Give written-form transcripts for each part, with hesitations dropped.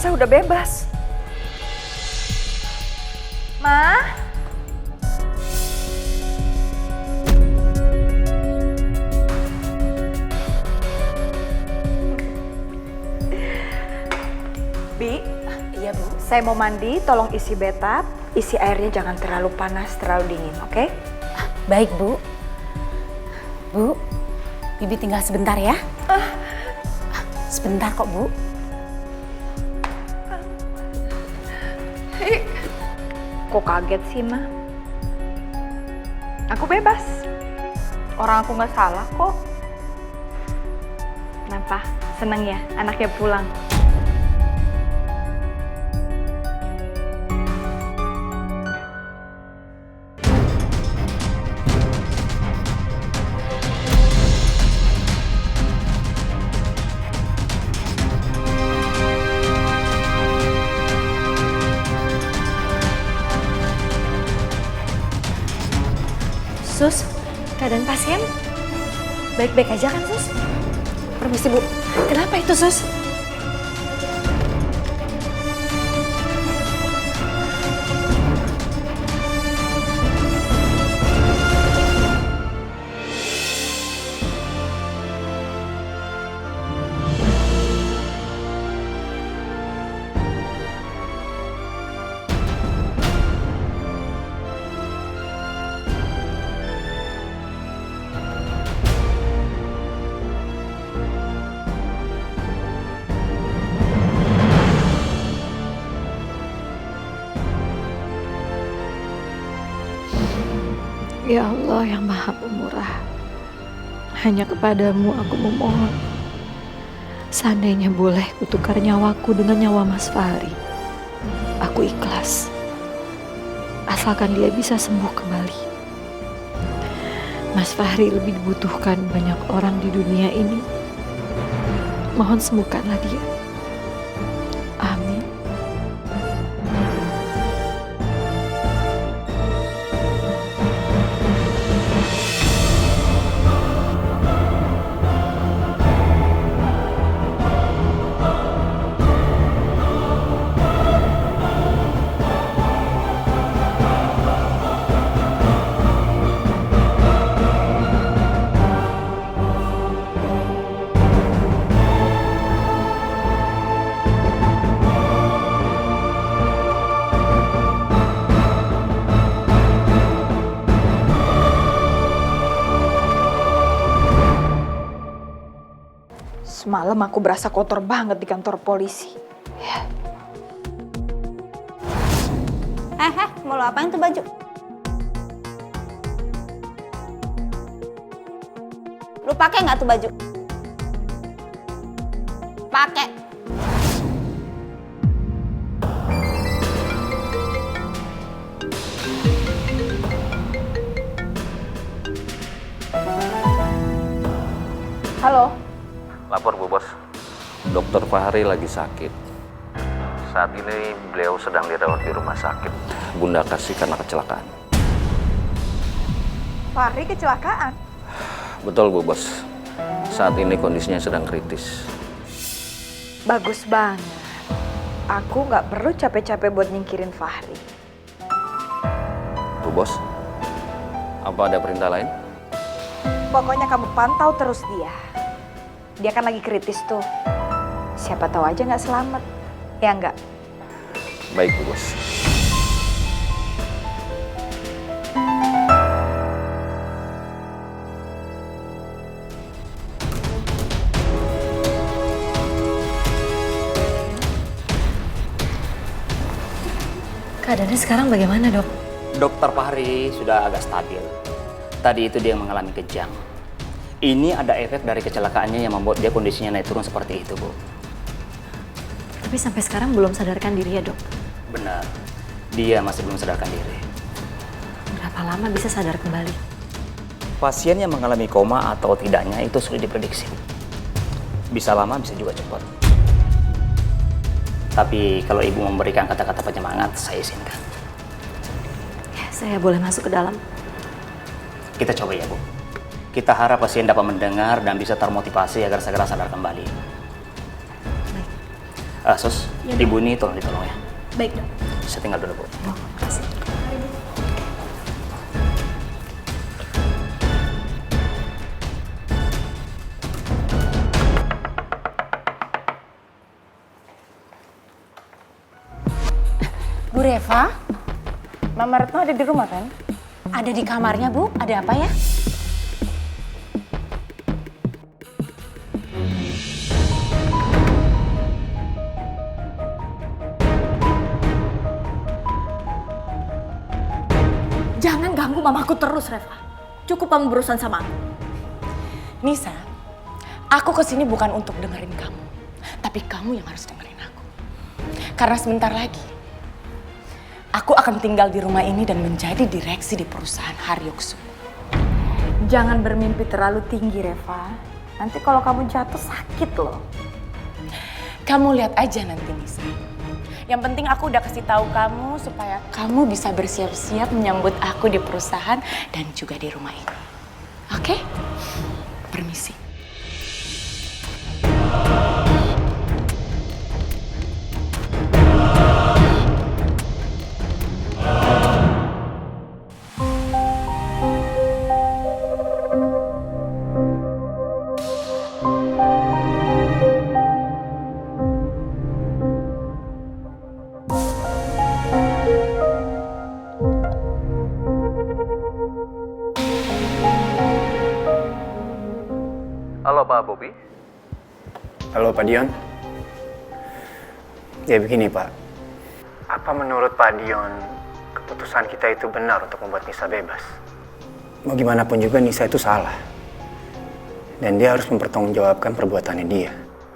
Elsa udah bebas. Ma? Bi? Iya, Bu. Saya mau mandi, tolong isi bathtub. Isi airnya jangan terlalu panas, terlalu dingin, oke? Baik, Bu. Bu, Bibi tinggal sebentar ya. Sebentar kok, Bu. Kok kaget sih, Ma? Aku bebas. Orang aku nggak salah kok. Kenapa? Seneng ya anaknya pulang? Sus, keadaan pasien baik-baik aja kan, Sus? Permisi, Bu. Kenapa itu, Sus? Ya Allah yang Maha Pemurah, hanya kepadamu aku memohon. Seandainya boleh kutukar nyawaku dengan nyawa Mas Fahri, aku ikhlas. Asalkan dia bisa sembuh kembali. Mas Fahri lebih dibutuhkan banyak orang di dunia ini. Mohon sembuhkanlah dia. Amin. Semalam aku berasa kotor banget di kantor polisi. Mau lo apain tuh baju? Lu pakai nggak tuh baju? Pakai. Halo? Lapor Bu Bos, Dokter Fahri lagi sakit. Saat ini beliau sedang dirawat di rumah sakit Bunda Kasih karena kecelakaan. Fahri kecelakaan? Betul Bu Bos, saat ini kondisinya sedang kritis. Bagus banget. Aku nggak perlu capek-capek buat nyingkirin Fahri. Bu Bos, apa ada perintah lain? Pokoknya kamu pantau terus dia. Dia kan lagi kritis tuh. Siapa tahu aja nggak selamat. Ya nggak? Baik Bu Bos. Keadaannya sekarang bagaimana, Dok? Dokter Fahri sudah agak stabil. Tadi itu dia mengalami kejang. Ini ada efek dari kecelakaannya yang membuat dia kondisinya naik turun seperti itu, Bu. Tapi sampai sekarang belum sadarkan diri ya, Dok? Benar, dia masih belum sadarkan diri. Berapa lama bisa sadar kembali? Pasien yang mengalami koma atau tidaknya itu sulit diprediksi. Bisa lama, bisa juga cepat. Tapi kalau Ibu memberikan kata-kata penyemangat, saya izinkan. Ya, saya boleh masuk ke dalam? Kita coba ya, Bu. Kita harap pasien dapat mendengar dan bisa termotivasi agar segera sadar kembali. Baik. Sus, Ya, Dok. Ibu ini tolong ditolong ya. Baik, Dok. Saya tinggal dulu, Bu. Kasih. Bu Reva, Mama Retno ada di rumah kan? Ada di kamarnya, Bu. Ada apa ya? Jangan ganggu mamaku terus, Reva. Cukup kamu berurusan sama aku. Nisa, aku kesini bukan untuk dengerin kamu. Tapi kamu yang harus dengerin aku. Karena sebentar lagi, aku akan tinggal di rumah ini dan menjadi direksi di perusahaan Haryoksu. Jangan bermimpi terlalu tinggi, Reva. Nanti kalau kamu jatuh sakit loh. Kamu lihat aja nanti, Nisa. Yang penting aku udah kasih tahu kamu supaya kamu bisa bersiap-siap menyambut aku di perusahaan dan juga di rumah ini. Oke? Permisi. Halo Pak Bobi. Halo Pak Dion. Ya begini Pak, apa menurut Pak Dion keputusan kita itu benar untuk membuat Nisa bebas? Mau gimana pun juga Nisa itu salah. Dan dia harus mempertanggungjawabkan perbuatannya dia.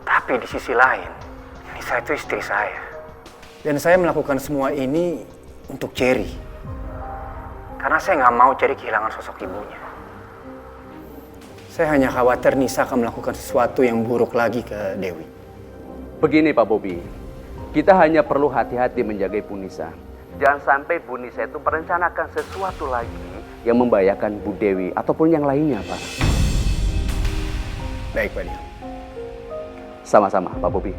Tapi di sisi lain, Nisa itu istri saya. Dan saya melakukan semua ini untuk Cherry. Karena saya nggak mau Cherry kehilangan sosok ibunya. Saya hanya khawatir Nisa akan melakukan sesuatu yang buruk lagi ke Dewi. Begini Pak Bobi, kita hanya perlu hati-hati menjaga Ibu Nisa. Jangan sampai Bu Nisa itu merencanakan sesuatu lagi yang membahayakan Bu Dewi ataupun yang lainnya, Pak. Baik Pak Dion. Sama-sama Pak Bobi.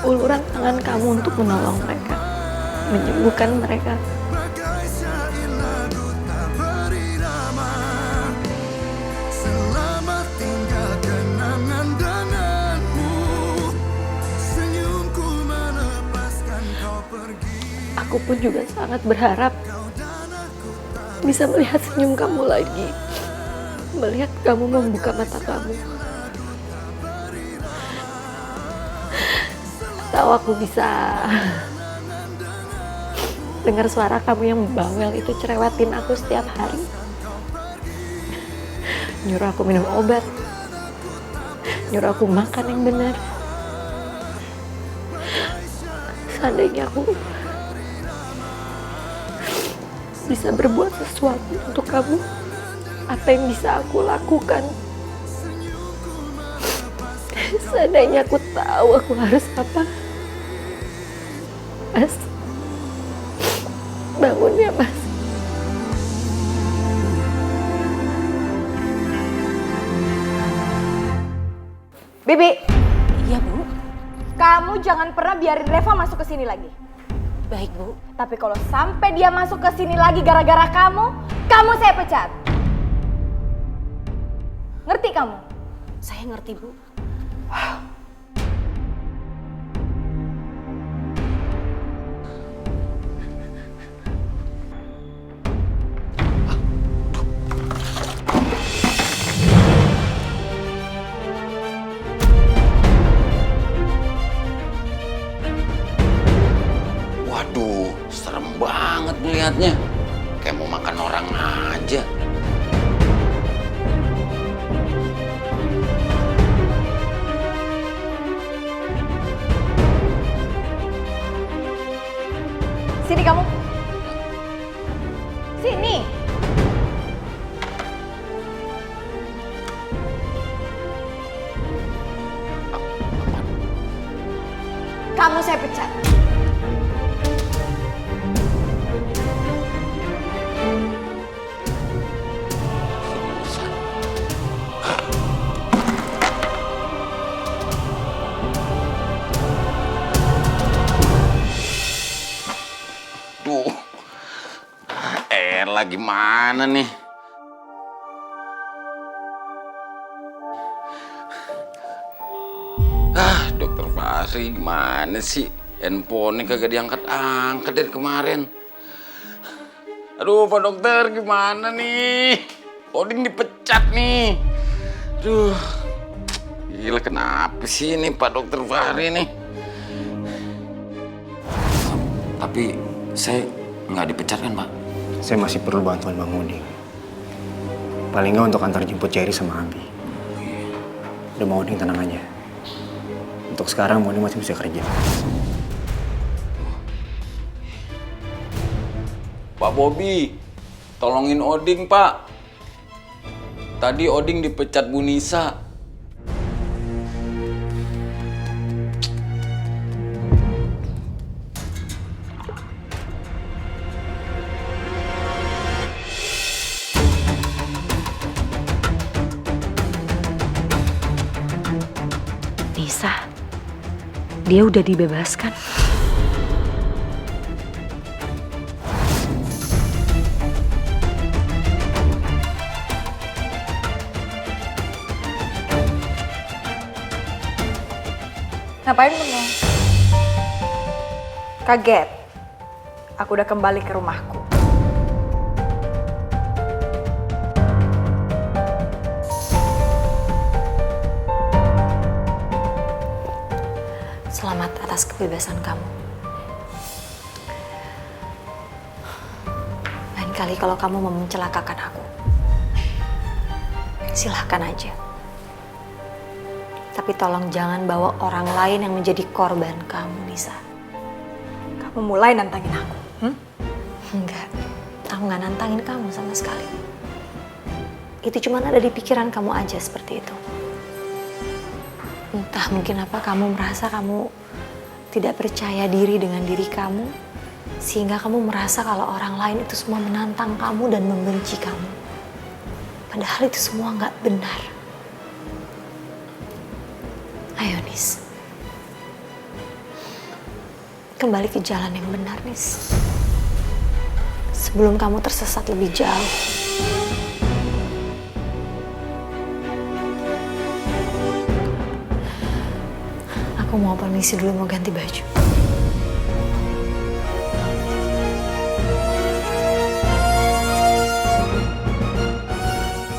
Uluran tangan kamu untuk menolong mereka, menyembuhkan mereka. Aku pun juga sangat berharap bisa melihat senyum kamu lagi, melihat kamu membuka mata kamu. Tahu aku bisa dengar suara kamu yang bawel itu cerewetin aku setiap hari. Nyuruh aku minum obat, nyuruh aku makan yang benar. Seandainya aku bisa berbuat sesuatu untuk kamu, apa yang bisa aku lakukan? Seandainya aku tahu aku harus apa. Mas, bangun ya Mas. Bibi, Iya, Bu. kamu jangan pernah biarin Reva masuk ke sini lagi. Baik, Bu. Tapi kalau sampai dia masuk ke sini lagi gara-gara kamu saya pecat. Ngerti kamu? Saya ngerti, Bu. Waduh, serem banget melihatnya. Kayak mau makan orang aja. Sini kamu. Sini. Kamu saya pecat. Duh, lagi mana nih? Dokter Fahri gimana sih? Handphone-nya kagak diangkat-angkat dari kemarin. Aduh, Pak Dokter gimana nih? Oding dipecat nih. Aduh, gila kenapa sih ini Pak Dokter Fahri nih? Tapi saya nggak dipecat kan, Pak? Saya masih perlu bantuan Bang Uding. Paling nggak untuk antar jemput Cherry sama Abi. Udah Bang Uding tenang aja. Untuk sekarang Bang Uding masih bisa kerja. Pak Bobi, tolongin Oding, Pak. Tadi Oding dipecat Bu Nisa. Nisa, dia udah dibebaskan. Ngapain bengong? Kaget. Aku udah kembali ke rumahku. Selamat atas kebebasan kamu. Lain kali kalau kamu mau mencelakakan aku, silahkan aja. Tapi tolong jangan bawa orang lain yang menjadi korban kamu, Nisa. Kamu mulai nantangin aku. Enggak, aku nggak nantangin kamu sama sekali. Itu cuma ada di pikiran kamu aja seperti itu. Entah mungkin apa kamu merasa kamu tidak percaya diri dengan diri kamu, sehingga kamu merasa kalau orang lain itu semua menantang kamu dan membenci kamu. Padahal itu semua nggak benar. Ayo, Nis. Kembali ke jalan yang benar, Nis. Sebelum kamu tersesat lebih jauh. Aku mau permisi dulu, mau ganti baju.